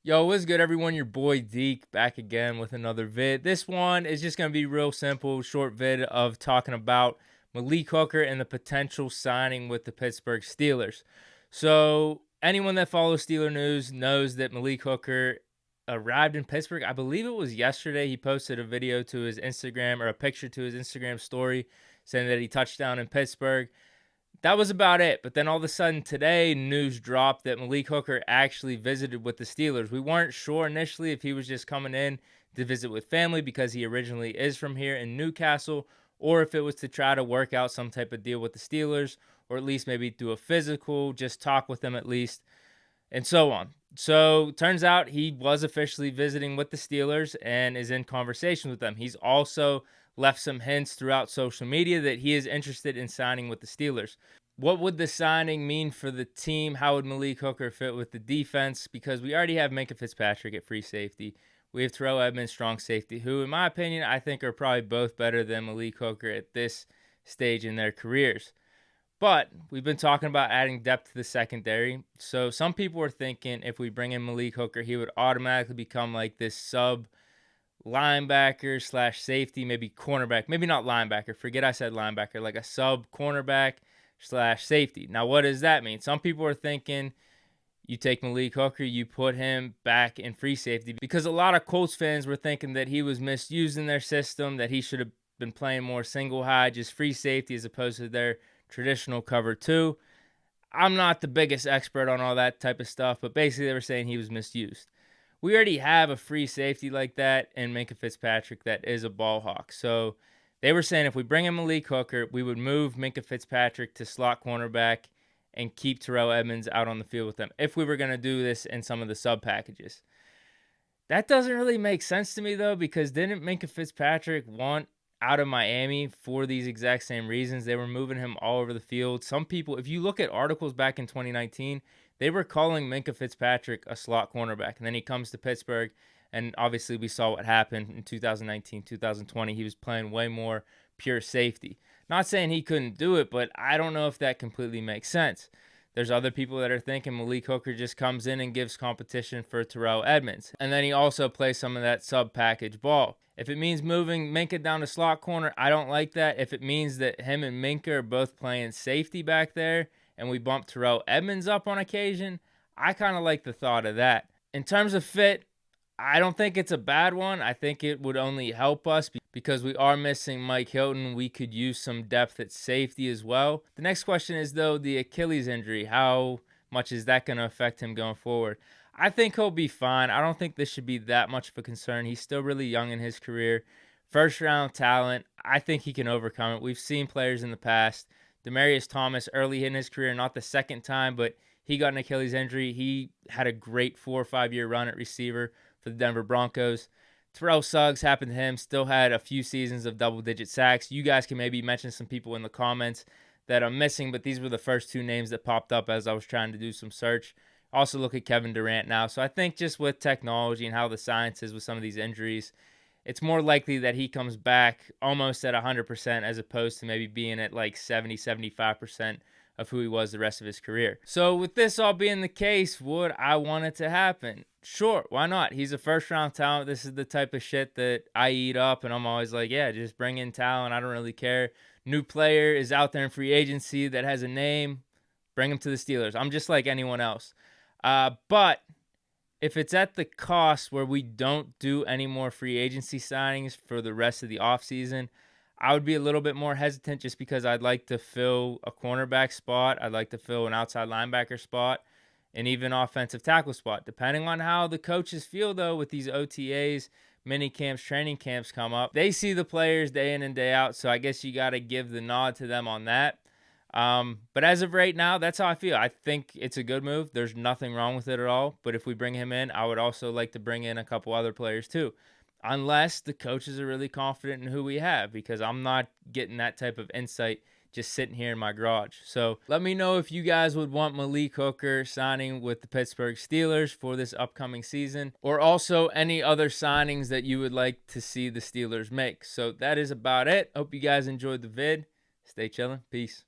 Yo, what's good, everyone? Your boy Deke back again with another vid. This one is just going to be real simple, short vid of talking about Malik Hooker and the potential signing with the Pittsburgh Steelers. So, anyone that follows Steeler news knows that Malik Hooker arrived in Pittsburgh. I believe it was yesterday. He posted a video to his Instagram or a picture to his Instagram story saying that he touched down in Pittsburgh. That was about it. But then all of a sudden today, news dropped that Malik Hooker actually visited with the Steelers. We weren't sure initially if he was just coming in to visit with family because he originally is from here in Newcastle, or if it was to try to work out some type of deal with the Steelers, or at least maybe do a physical, just talk with them at least, and so on. So turns out he was officially visiting with the Steelers and is in conversation with them. He's also left some hints throughout social media that he is interested in signing with the Steelers. What would the signing mean for the team? How would Malik Hooker fit with the defense? Because we already have Minkah Fitzpatrick at free safety. We have Terrell Edmunds, strong safety, who, in my opinion, I think are probably both better than Malik Hooker at this stage in their careers. But we've been talking about adding depth to the secondary. So some people are thinking if we bring in Malik Hooker, he would automatically become like this sub linebacker slash safety, maybe cornerback, maybe not linebacker. Forget I said linebacker, like a sub cornerback slash safety. Now, what does that mean? Some people are thinking you take Malik Hooker, you put him back in free safety because a lot of Colts fans were thinking that he was misused in their system, that he should have been playing more single high, just free safety as opposed to their traditional cover two. I'm not the biggest expert on all that type of stuff, but basically they were saying he was misused. We already have a free safety like that in Minkah Fitzpatrick that is a ball hawk. So they were saying if we bring in Malik Hooker, we would move Minkah Fitzpatrick to slot cornerback and keep Terrell Edmunds out on the field with them if we were going to do this in some of the sub packages. That doesn't really make sense to me, though, because didn't Minkah Fitzpatrick want out of Miami for these exact same reasons? They were moving him all over the field. Some people, if you look at articles back in 2019, they were calling Minkah Fitzpatrick a slot cornerback. And then he comes to Pittsburgh, and obviously we saw what happened in 2019, 2020. He was playing way more pure safety. Not saying he couldn't do it, but I don't know if that completely makes sense. There's other people that are thinking Malik Hooker just comes in and gives competition for Terrell Edmunds. And then he also plays some of that sub-package ball. If it means moving Minkah down to slot corner, I don't like that. If it means that him and Minkah are both playing safety back there and we bump Terrell Edmunds up on occasion, I kind of like the thought of that. In terms of fit, I don't think it's a bad one. I think it would only help us because we are missing Mike Hilton. We could use some depth at safety as well. The next question is, though, the Achilles injury. How much is that going to affect him going forward? I think he'll be fine. I don't think this should be that much of a concern. He's still really young in his career. First-round talent. I think he can overcome it. We've seen players in the past. Demaryius Thomas early in his career, not the second time, but he got an Achilles injury. He had a great 4 or 5 year run at receiver for the Denver Broncos. Terrell Suggs happened to him, still had a few seasons of double-digit sacks. You guys can maybe mention some people in the comments that I'm missing, but these were the first two names that popped up as I was trying to do some search. Also look at Kevin Durant now. So I think just with technology and how the science is with some of these injuries, it's more likely that he comes back almost at 100% as opposed to maybe being at like 70, 75% of who he was the rest of his career. So with this all being the case, would I want it to happen? Sure, why not? He's a first-round talent. This is the type of shit that I eat up, and I'm always like, yeah, just bring in talent. I don't really care. New player is out there in free agency that has a name. Bring him to the Steelers. I'm just like anyone else. But if it's at the cost where we don't do any more free agency signings for the rest of the offseason, I would be a little bit more hesitant just because I'd like to fill a cornerback spot. I'd like to fill an outside linebacker spot and even offensive tackle spot. Depending on how the coaches feel, though, with these OTAs, mini camps, training camps come up, they see the players day in and day out, so I guess you got to give the nod to them on that. But as of right now, that's how I feel. I think it's a good move. There's nothing wrong with it at all. But if we bring him in, I would also like to bring in a couple other players too. Unless the coaches are really confident in who we have, because I'm not getting that type of insight just sitting here in my garage. So let me know if you guys would want Malik Hooker signing with the Pittsburgh Steelers for this upcoming season, or also any other signings that you would like to see the Steelers make. So that is about it. Hope you guys enjoyed the vid. Stay chilling. Peace.